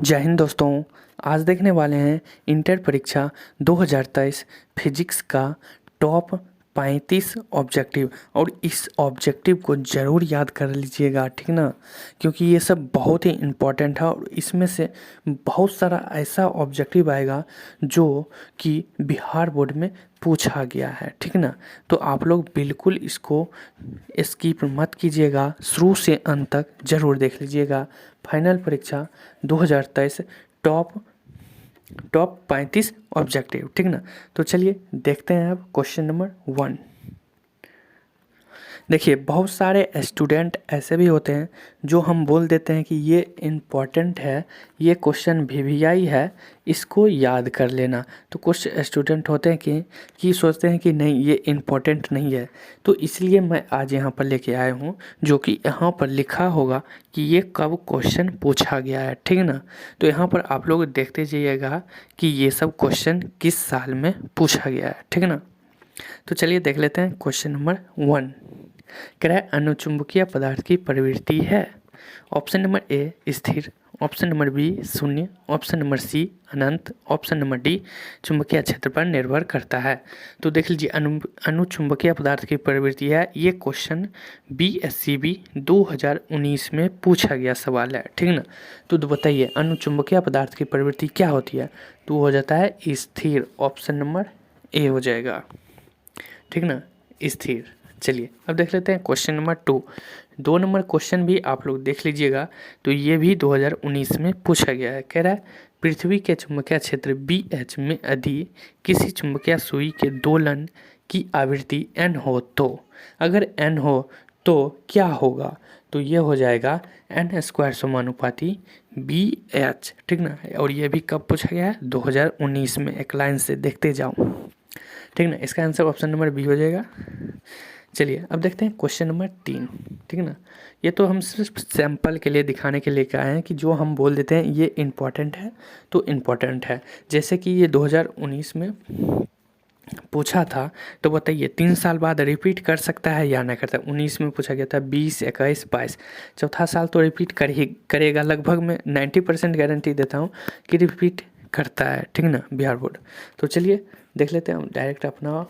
जय हिंद दोस्तों। आज देखने वाले हैं इंटर परीक्षा 2023 फिजिक्स का टॉप 35 ऑब्जेक्टिव। और इस ऑब्जेक्टिव को ज़रूर याद कर लीजिएगा, ठीक ना, क्योंकि ये सब बहुत ही इम्पोर्टेंट है और इसमें से बहुत सारा ऐसा ऑब्जेक्टिव आएगा जो कि बिहार बोर्ड में पूछा गया है, ठीक ना। तो आप लोग बिल्कुल इसको स्किप मत कीजिएगा, शुरू से अंत तक ज़रूर देख लीजिएगा। फाइनल परीक्षा 2023 टॉप टॉप 35 ऑब्जेक्टिव, ठीक ना। तो चलिए देखते हैं अब क्वेश्चन नंबर 1। देखिए, बहुत सारे स्टूडेंट ऐसे भी होते हैं जो हम बोल देते हैं कि ये इम्पॉर्टेंट है, ये क्वेश्चन वीवीआई है, इसको याद कर लेना। तो कुछ स्टूडेंट होते हैं कि सोचते हैं कि नहीं, ये इम्पॉर्टेंट नहीं है। तो इसलिए मैं आज यहाँ पर लेके आया हूँ जो कि यहाँ पर लिखा होगा कि ये कब क्वेश्चन पूछा गया है, ठीक ना। तो यहाँ पर आप लोग देखते जाइएगा कि ये सब क्वेश्चन किस साल में पूछा गया है, ठीक ना। तो चलिए देख लेते हैं क्वेश्चन नंबर 1। कह रहा है अनुचुंबकीय पदार्थ की प्रवृत्ति है। ऑप्शन नंबर ए स्थिर, ऑप्शन नंबर बी शून्य, ऑप्शन नंबर सी अनंत, ऑप्शन नंबर डी चुंबकीय क्षेत्र पर निर्भर करता है। तो देख लीजिए, अनुचुंबकीय पदार्थ की प्रवृत्ति है, ये क्वेश्चन BSCB 2019 में पूछा गया सवाल है, ठीक ना। तो बताइए अनुचुंबकीय पदार्थ की प्रवृत्ति क्या होती है। तो हो जाता है स्थिर, ऑप्शन नंबर ए हो जाएगा, ठीक ना, स्थिर। चलिए अब देख लेते हैं क्वेश्चन नंबर 2। 2 नंबर क्वेश्चन भी आप लोग देख लीजिएगा, तो ये भी 2019 में पूछा गया है। कह रहा है पृथ्वी के चुंबकीय क्षेत्र BH में यदि किसी चुंबकीय सुई के दोलन की आवृत्ति n हो तो अगर n हो तो क्या होगा। तो ये हो जाएगा n² समानुपाती BH, ठीक ना। और ये भी कब पूछा गया है, 2019 में। एक लाइन से देखते जाओ, ठीक ना। इसका आंसर ऑप्शन नंबर बी हो जाएगा। चलिए अब देखते हैं क्वेश्चन नंबर 3, ठीक ना। ये तो हम सिर्फ सैंपल के लिए दिखाने के लिए क्या है कि जो हम बोल देते हैं ये इम्पॉर्टेंट है तो इम्पॉर्टेंट है। जैसे कि ये 2019 में पूछा था, तो बताइए 3 साल बाद रिपीट कर सकता है या नहीं करता। 19 में पूछा गया था, 20, 21, 22, चौथा साल तो रिपीट करेगा लगभग। मैं 90% गारंटी देता हूँ कि रिपीट करता है, ठीक ना, बिहार बोर्ड। तो चलिए देख लेते हैं हम डायरेक्ट अपना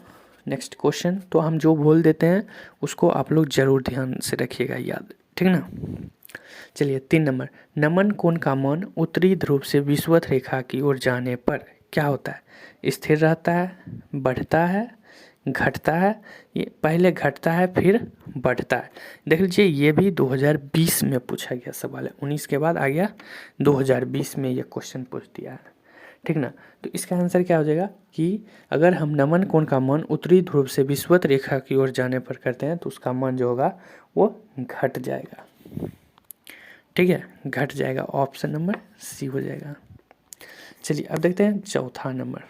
नेक्स्ट क्वेश्चन। तो हम जो बोल देते हैं उसको आप लोग ज़रूर ध्यान से रखिएगा याद, ठीक ना। चलिए 3 नंबर, नमन कोण का मान उत्तरी ध्रुव से विषुवत रेखा की ओर जाने पर क्या होता है। स्थिर रहता है, बढ़ता है, घटता है। ये पहले घटता है फिर बढ़ता है। देख लीजिए, ये भी 2020 में पूछा गया सवाल है। 19 के बाद आ गया 2020 में ये क्वेश्चन पूछ दिया है, ठीक ना। तो इसका आंसर क्या हो जाएगा कि अगर हम नमन कोण का मान उत्तरी ध्रुव से विषुवत रेखा की ओर जाने पर करते हैं तो उसका मान जो होगा वो घट जाएगा, ठीक है, घट जाएगा। ऑप्शन नंबर सी हो जाएगा। चलिए अब देखते हैं चौथा नंबर।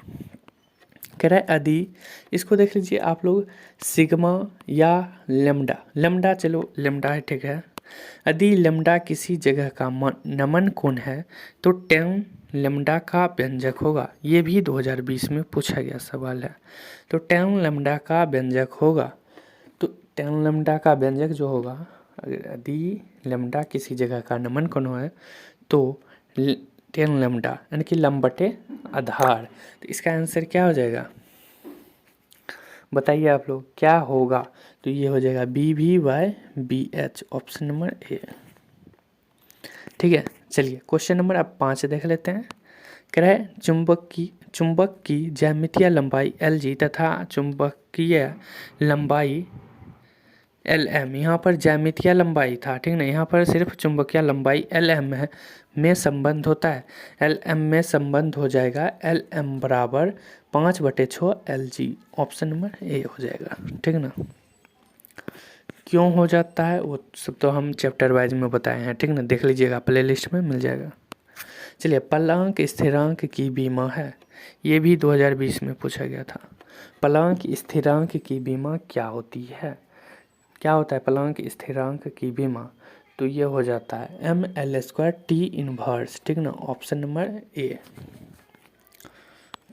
कह रहा है यदि, इसको देख लीजिए आप लोग, सिग्मा या लेमडा, लेमडा चलो लेमडा है, ठीक है। यदि लेमडा किसी जगह का नमन कोण है तो टैन लेमडा का व्यंजक होगा। ये भी 2020 में पूछा गया सवाल है। तो टैन लेमडा का व्यंजक होगा, तो टैन लेमडा का व्यंजक जो होगा, अगर यदि लेमडा किसी जगह का नमन कोण है तो टैन लेमडा यानी कि लंबटे आधार। तो इसका आंसर क्या हो जाएगा, बताइए आप लोग क्या होगा। तो ये हो जाएगा BV/BH, ऑप्शन नंबर ए, ठीक है। चलिए क्वेश्चन नंबर अब 5 देख लेते हैं। कह रहा है चुंबक की ज्यामितीय लंबाई LG तथा चुंबकीय लंबाई LM, यहाँ पर ज्यामितीय लंबाई था, ठीक ना, यहाँ पर सिर्फ चुंबकीय लंबाई LM है में संबंध होता है। LM में संबंध हो जाएगा LM बराबर 5/6 LG, ऑप्शन नंबर ए हो जाएगा, ठीक ना। क्यों हो जाता है वो सब तो हम चैप्टर वाइज में बताए हैं, ठीक ना, देख लीजिएगा, प्लेलिस्ट में मिल जाएगा। चलिए प्लांक स्थिरांक की बीमा है, ये भी 2020 में पूछा गया था। प्लांक स्थिरांक की बीमा क्या होती है, क्या होता है प्लांक स्थिरांक की बीमा। तो ये हो जाता है ML² T इनवर्स, ठीक ना, ऑप्शन नंबर ए।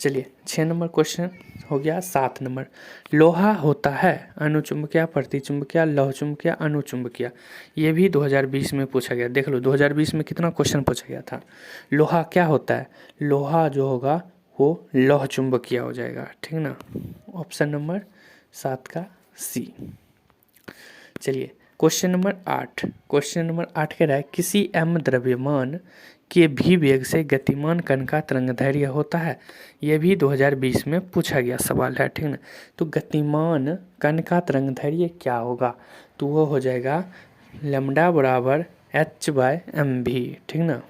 चलिए 6 नंबर क्वेश्चन हो गया। 7 नंबर, लोहा होता है अनुचुंबकीय, प्रतिचुंबकीय, लौहचुंबकीय, अनुचुंबकीय। ये भी 2020 में पूछा गया। देख लो 2020 में कितना क्वेश्चन पूछा गया था। लोहा क्या होता है? लोहा जो होगा वो लौह चुंबकीय हो जाएगा, ठीक ना। ऑप्शन नंबर 7 का सी। चलिए क्वेश्चन नंबर 8। क्वेश्चन नंबर 8 कह रहा है किसी m द्रव्यमान के भी वेग से गतिमान कण का तरंगदैर्घ्य होता है। यह भी 2020 में पूछा गया सवाल है, ठीक ना। तो गतिमान कण का तरंगदैर्घ्य क्या होगा? तो वो हो जाएगा लैम्डा बराबर h/mv, ठीक ना।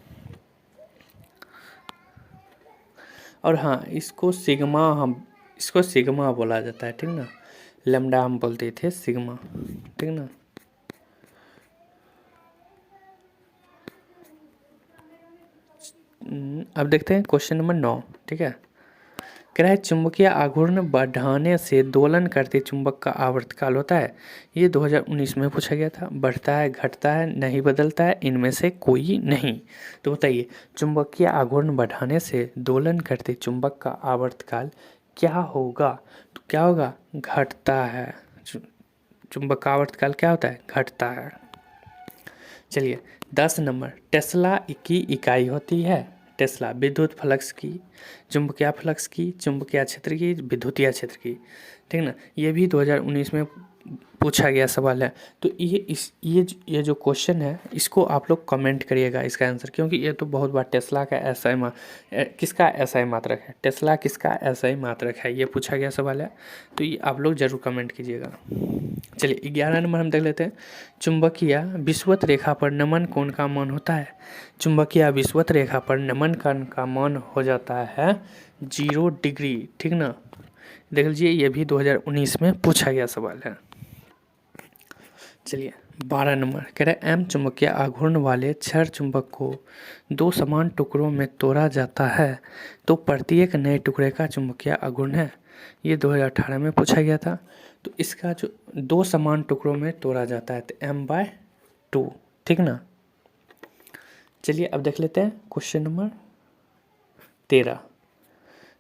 और हाँ, इसको सिग्मा बोला जाता है, ठीक ना। लैम्डा हम बोलते थे सिग्मा, ठीक ना। अब देखते हैं क्वेश्चन नंबर 9, ठीक है। कह रहा है चुंबकीय आघूर्ण बढ़ाने से दोलन करते चुंबक का आवर्तकाल होता है। ये 2019 में पूछा गया था। बढ़ता है, घटता है, नहीं बदलता है, इनमें से कोई नहीं। तो बताइए चुंबकीय आघूर्ण बढ़ाने से दोलन करते चुंबक का आवर्तकाल क्या होगा? तो क्या होगा? घटता है। चुंबक का आवर्तकाल क्या होता है? घटता है। चलिए 10 नंबर, टेस्ला की इकाई होती है। टेस्ला विद्युत फ्लक्स की, चुंबकीय फ्लक्स की, चुंबकीय क्षेत्र की, विद्युतीय क्षेत्र की, ठीक ना। ये भी 2019 में पूछा गया सवाल है। तो ये जो क्वेश्चन है इसको आप लोग कमेंट करिएगा इसका आंसर, क्योंकि ये तो बहुत बार टेस्ला का किसका SI मात्रक है, टेस्ला किसका SI मात्रक है, ये पूछा गया सवाल है। तो ये आप लोग जरूर कमेंट कीजिएगा। चलिए 11 नंबर हम देख लेते हैं। चुंबकीय विषुवत रेखा पर नमन कोण का मान होता है। चुंबकीय विषुवत रेखा पर नमन कोण का मान हो जाता है 0 डिग्री, ठीक ना। देख लीजिए ये भी 2019 में पूछा गया सवाल है। चलिए 12 नंबर कह रहे हैं एम चुंबकीय आघूर्ण वाले क्षण चुंबक को 2 समान टुकड़ों में तोड़ा जाता है तो प्रत्येक नए टुकड़े का चुंबकीय आघूर्ण है। ये 2018 में पूछा गया था। तो इसका जो 2 समान टुकड़ों में तोड़ा जाता है तो m/2, ठीक ना। चलिए अब देख लेते हैं क्वेश्चन नंबर 13।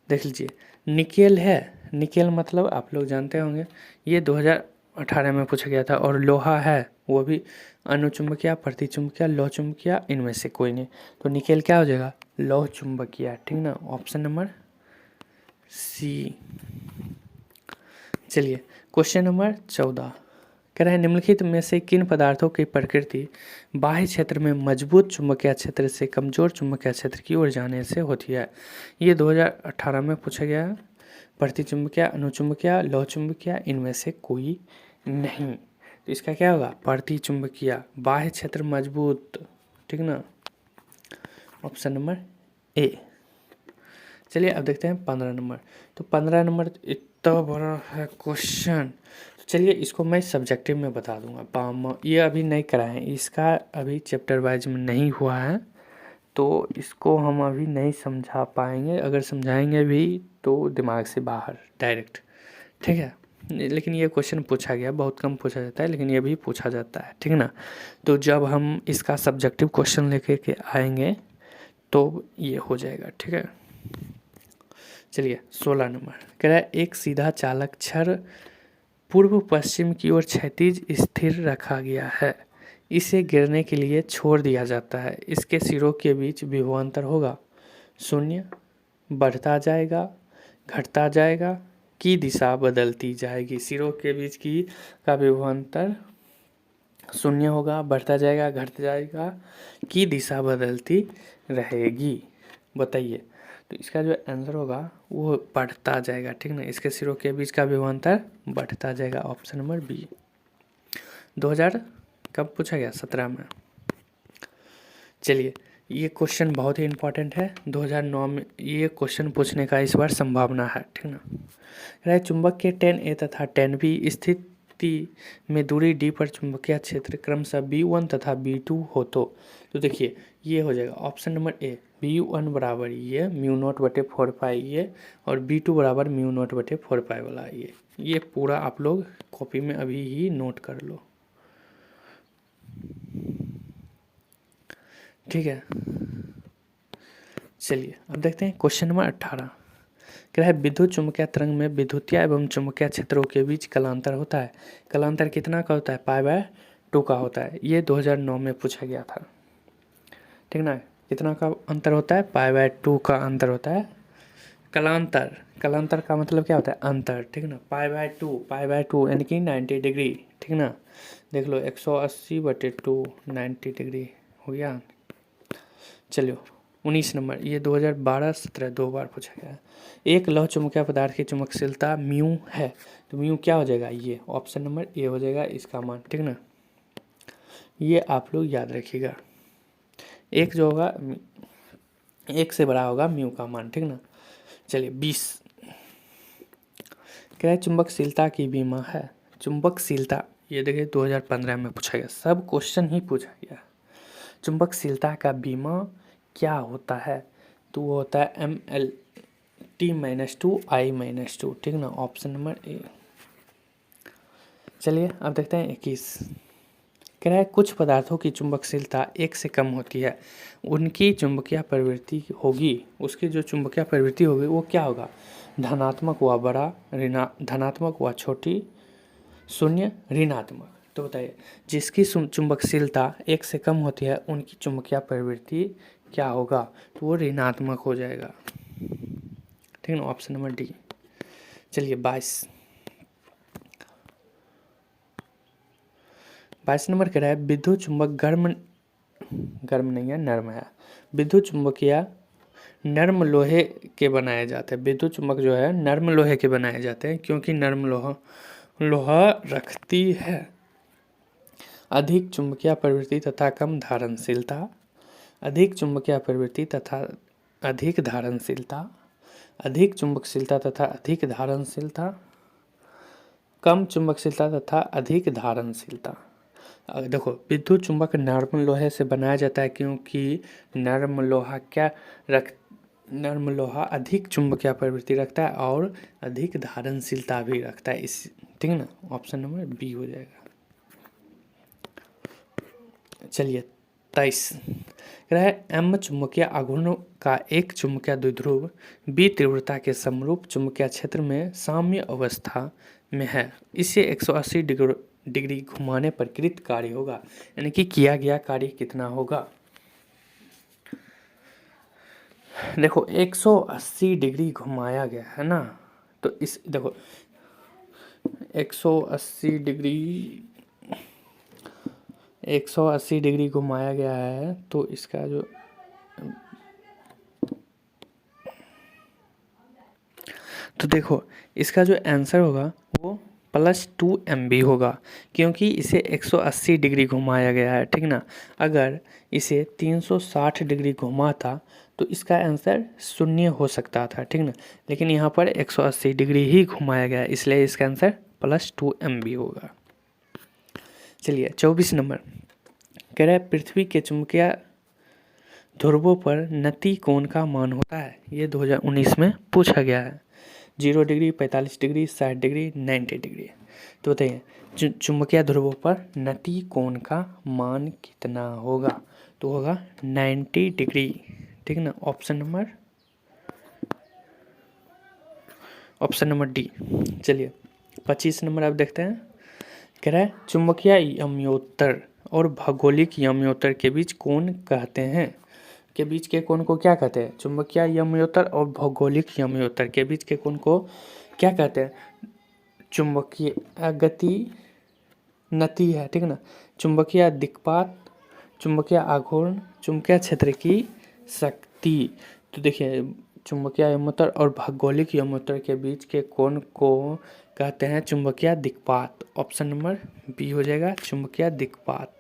देख लीजिए निकेल है, निकेल मतलब आप लोग जानते होंगे, ये 2018 में पूछा गया था। और लोहा है वो भी अनुचुंबकीय, प्रतिचुंबकीय, लौह चुंबकीय, इनमें से कोई नहीं। तो निकेल क्या हो जाएगा? लौह चुंबकीय, ठीक ना। Option number C. चलिए क्वेश्चन नंबर 14 कह रहे हैं निम्नलिखित में से किन पदार्थों की प्रकृति बाह्य क्षेत्र में मजबूत चुंबकीय क्षेत्र से कमजोर चुंबकीय क्षेत्र की ओर जाने से होती है। ये 2018 में पूछा गया है। प्रतिचुंबकीय, अनुचुंबकीय, लौह चुंबकीय, इनमें से कोई नहीं। तो इसका क्या होगा? प्रतिचुंबकीय, बाह्य क्षेत्र मजबूत, ठीक ना। Option number A. चलिए अब देखते हैं 15 नंबर। तो 15 नंबर इतना बड़ा है क्वेश्चन, तो चलिए इसको मैं सब्जेक्टिव में बता दूंगा। ये अभी नहीं कराएं, इसका अभी चैप्टर वाइज में नहीं हुआ है, तो इसको हम अभी नहीं समझा पाएंगे। अगर समझाएंगे भी तो दिमाग से बाहर डायरेक्ट, ठीक है। लेकिन ये क्वेश्चन पूछा गया, बहुत कम पूछा जाता है, लेकिन ये भी पूछा जाता है, ठीक ना। तो जब हम इसका सब्जेक्टिव क्वेश्चन लेके के आएंगे तो ये हो जाएगा, ठीक है। चलिए 16 नंबर कह रहा है एक सीधा चालक छड़ पूर्व पश्चिम की ओर क्षैतिज स्थिर रखा गया है। इसे गिरने के लिए छोड़ दिया जाता है। इसके सिरों के बीच विभवांतर होगा 0, बढ़ता जाएगा, घटता जाएगा, की दिशा बदलती जाएगी। सिरों के बीच का विभवांतर 0 होगा, बढ़ता जाएगा, घट जाएगा, की दिशा बदलती रहेगी। बताइए तो इसका जो आंसर होगा वो बढ़ता जाएगा, ठीक ना। इसके सिरों के बीच का विभवांतर बढ़ता जाएगा। Option number B. 2000 कब पूछा गया? 17 में। चलिए ये क्वेश्चन बहुत ही इम्पोर्टेंट है। 2009 में ये क्वेश्चन पूछने का इस बार संभावना है, ठीक ना। रहे चुंबक के 10A तथा 10B स्थिति में दूरी d पर चुंबकीय क्षेत्र क्रमशः B1 तथा B2 हो तो देखिए ये हो जाएगा ऑप्शन नंबर ए। B1 बराबर ये μ0/4 ये और B2 बराबर μ0/4 वाला ये पूरा आप लोग कॉपी में अभी ही नोट कर लो, ठीक है। चलिए अब देखते हैं क्वेश्चन नंबर 18। क्या है, विद्युत चुम्बकीय तरंग में विद्युतीय एवं चुम्बकीय क्षेत्रों के बीच कलांतर होता है। कलांतर कितना का होता है, π/2 का होता है। ये 2009 में पूछा गया था, ठीक ना। कितना का अंतर होता है, π/2 का अंतर होता है। कलांतर, कलांतर का मतलब क्या होता है, अंतर, ठीक ना। π/2 यानी कि 90 डिग्री, ठीक ना। देख लो 180/2 90 डिग्री हो गया। चलिए 19 नंबर, ये 2012-17 दो बार पूछा गया है। एक लौह चुम्बकीय पदार्थ की चुंबकशीलता म्यू है, तो म्यू क्या हो जाएगा, ये ऑप्शन नंबर ए हो जाएगा इसका मान, ठीक ना। ये आप लोग याद रखिएगा, एक जो होगा एक से बड़ा होगा म्यू का मान, ठीक ना। चलिए 20, क्या चुंबकशीलता की बीमा है। चुंबकशीलता, ये देखिए 2015 में पूछा गया, सब क्वेश्चन ही पूछा गया। चुंबकशीलता का बीमा क्या होता है, तो वो होता है MLT-2 ठीक ना, ऑप्शन नंबर ए। चलिए अब देखते हैं 21, कह रहा है कुछ पदार्थों की चुंबकशीलता 1 से कम होती है, उनकी चुंबकीय प्रवृत्ति होगी, उसकी जो चुंबकीय प्रवृत्ति होगी वो क्या होगा, धनात्मक व बड़ा, धनात्मक व छोटी, शून्य, ऋणात्मक। तो बताइए जिसकी चुंबकशीलता 1 से कम होती है उनकी चुंबकीय प्रवृत्ति क्या होगा, तो वो ऋणात्मक हो जाएगा, ठीक ना, ऑप्शन नंबर डी। चलिए 22 नंबर कह रहा है विद्युत चुंबक गर्म नहीं है, नर्म है। विद्युत चुंबकीय नर्म लोहे के बनाए जाते हैं, विद्युत चुंबक जो है नर्म लोहे के बनाए जाते हैं, क्योंकि नर्म लोहा रखती है अधिक चुंबकीय प्रवृत्ति तथा कम धारणशीलता। अधिक चुंबकीय प्रवृत्ति तथा अधिक धारणशीलता, अधिक चुंबकशीलता तथा अधिक धारणशीलता, कम चुंबकशीलता तथा अधिक धारणशीलता। देखो विद्युत चुंबक नर्म लोहे से बनाया जाता है, क्योंकि नर्म लोहा अधिक चुंबकीय प्रवृत्ति रखता है और अधिक धारणशीलता भी रखता है, इस, ठीक है ना, ऑप्शन नंबर बी हो जाएगा। चलिए 23, कह रहा है एम चुंबकीय आघूर्ण का एक चुंबकीय द्विध्रुव बी तीव्रता के समरूप चुंबकीय क्षेत्र में साम्य अवस्था में है, इसे 180 डिग्री घुमाने पर कृत कार्य होगा, यानी कि किया गया कार्य कितना होगा। देखो 180 डिग्री घुमाया गया है ना, तो इस देखो 180 डिग्री घुमाया गया है, तो इसका जो तो देखो इसका जो आंसर होगा वो +2 MB होगा, क्योंकि इसे 180 डिग्री घुमाया गया है, ठीक ना। अगर इसे 360 डिग्री घुमाता तो इसका आंसर 0 हो सकता था, ठीक ना, लेकिन यहाँ पर 180 डिग्री ही घुमाया गया है, इसलिए इसका आंसर +2 MB होगा। चलिए 24 नंबर, कह रहा है पृथ्वी के चुंबकीय ध्रुवों पर नति कोण का मान होता है, ये 2019 में पूछा गया है। 0 डिग्री, 45 डिग्री, 60 डिग्री, 90 डिग्री। तो बताइए चुंबकीय ध्रुवों पर नति कोण का मान कितना होगा, तो होगा 90 डिग्री, ठीक ना, ऑप्शन नंबर डी। चलिए 25 नंबर आप देखते हैं, कह रहा है चुंबकीय यमयोत्तर और भौगोलिक यमयोत्तर के बीच कोण कहते हैं, के बीच के कोण को क्या कहते हैं, चुंबकीय यमयोत्तर और भौगोलिक यमयोत्तर के बीच के कोण को क्या कहते हैं, चुंबकीय गति नति है, ठीक ना, चुंबकीय दिक्पात, चुंबकीय आघूर्ण, चुंबकीय क्षेत्र की शक्ति। तो देखिए चुंबकीय यमयोत्तर और भौगोलिक यमयोत्तर के बीच के कोण को कहते हैं चुंबकीय दिक्पात, ऑप्शन नंबर बी हो जाएगा, चुंबकीय दिक्पात,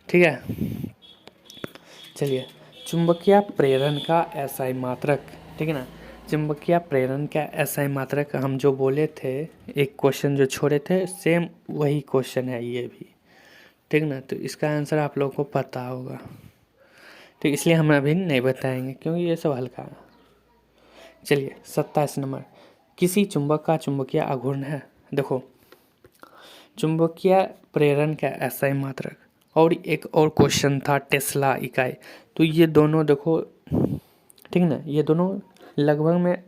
ठीक है। चलिए चुंबकीय प्रेरण का एसआई मात्रक, ठीक है ना, चुंबकीय प्रेरण का एसआई मात्रक हम जो बोले थे, एक क्वेश्चन जो छोड़े थे सेम वही क्वेश्चन है ये भी, ठीक ना, तो इसका आंसर आप लोगों को पता होगा, ठीक, इसलिए हम अभी नहीं बताएंगे क्योंकि ये सब हल्का है। चलिए 27 नंबर, किसी चुंबक का चुंबकीय आघूर्ण है। देखो चुंबकीय प्रेरण का एसआई मात्रक और एक और क्वेश्चन था टेस्ला इकाई, तो ये दोनों देखो, ठीक ना, ये दोनों लगभग में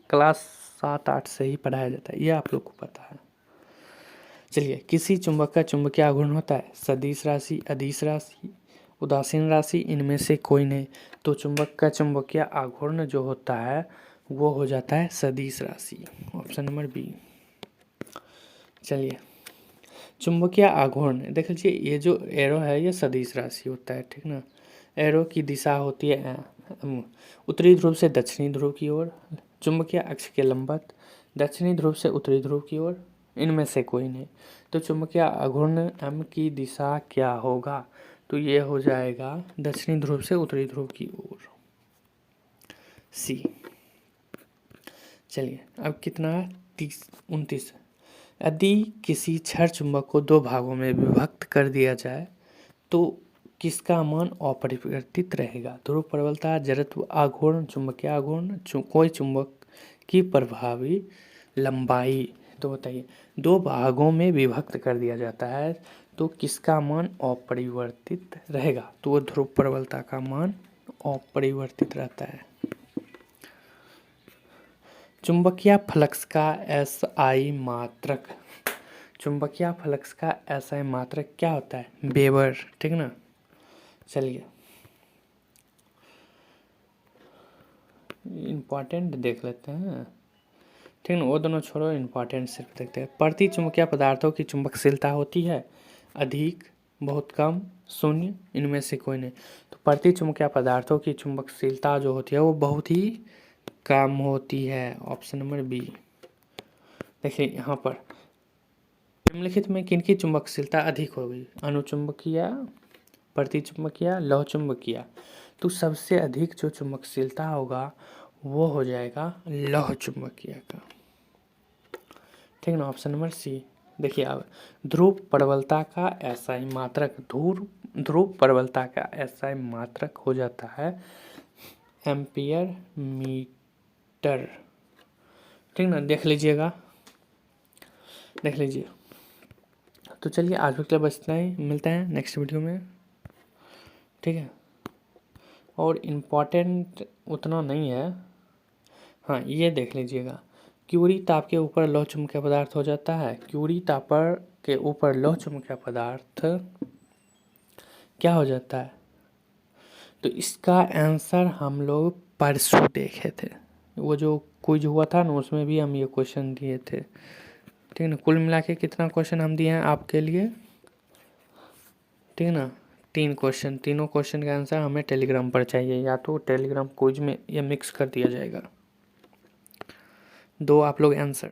क्लास 7-8 से ही पढ़ाया जाता है, ये आप लोग को पता है। चलिए, किसी चुंबक का चुंबकीय आघूर्ण होता है सदिश राशि, अदिश राशि, उदासीन राशि, इनमें से कोई नहीं। तो चुंबक का चुंबकीय आघूर्ण जो होता है वो हो जाता है सदिश राशि, ऑप्शन नंबर बी। चलिए, चुंबकीय आघूर्ण देख लीजिए, ये जो एरो है ये सदिश राशि होता है, ठीक ना। एरो की दिशा होती है उत्तरी ध्रुव से दक्षिणी ध्रुव की ओर, चुंबकीय अक्ष के लंबवत, दक्षिणी ध्रुव से उत्तरी ध्रुव की ओर, इनमें से कोई नहीं। तो चुंबकीय आघूर्ण एम की दिशा क्या होगा, तो ये हो जाएगा दक्षिणी ध्रुव से उत्तरी ध्रुव की ओर, सी। चलिए, अब कितना, 29। यदि किसी छड़ चुंबक को दो भागों में विभक्त कर दिया जाए तो किसका मान अपरिवर्तित रहेगा। ध्रुव प्रबलता, जड़त्व आघूर्ण, चुंबकीय आघूर्ण, कोई चुंबक की प्रभावी लंबाई। तो बताइए, दो भागों में विभक्त कर दिया जाता है तो किसका मान अपरिवर्तित रहेगा, तो वो ध्रुव प्रबलता का मान अपरिवर्तित रहता है। चुंबकीय फ्लक्स का एसआई मात्रक, चुंबकीय फ्लक्स का एसआई मात्रक क्या होता है, वेबर, ठीक ना। चलिए, इम्पॉर्टेंट देख लेते हैं, ठीक ना, वो दोनों छोड़ो, इम्पॉर्टेंट सिर्फ देखते हैं। प्रति चुंबकीय पदार्थों की चुंबकशीलता होती है अधिक, बहुत कम, शून्य, इनमें से कोई नहीं। तो प्रति चुंबकीय पदार्थों की चुंबकशीलता जो होती है वो बहुत ही कम होती है, ऑप्शन नंबर बी। देखिए यहाँ पर निम्नलिखित में किनकी चुंबकशीलता अधिक होगी, अनुचुंबकीय, प्रतिचुंबकीय, लौह चुंबकीय। तो सबसे अधिक जो चुंबकशीलता होगा वो हो जाएगा लौह चुंबकीय का, ठीक ना, ऑप्शन नंबर सी। देखिए, अब ध्रुव प्रबलता का एसआई मात्रक, ध्रुव प्रबलता का एसआई मात्रक हो जाता है एम्पियर मीटर, ठीक ना, देख लीजिएगा, देख लीजिए। तो चलिए, आज के लिए बस इतना ही, मिलते हैं नेक्स्ट वीडियो में, ठीक है। और इम्पॉर्टेंट उतना नहीं है, हाँ ये देख लीजिएगा, क्यूरी ताप के ऊपर लौह चुंबकीय पदार्थ हो जाता है, क्यूरी तापर के ऊपर लौह चुंबकीय पदार्थ क्या हो जाता है। तो इसका आंसर हम लोग परसों देखे थे, वो जो क्विज हुआ था ना उसमें भी हम ये क्वेश्चन दिए थे, ठीक ना। कुल मिला के कितना क्वेश्चन हम दिए हैं आपके लिए, ठीक है ना, 3 क्वेश्चन। तीनों क्वेश्चन का आंसर हमें टेलीग्राम पर चाहिए, या तो टेलीग्राम क्विज में ये मिक्स कर दिया जाएगा, 2 आप लोग आंसर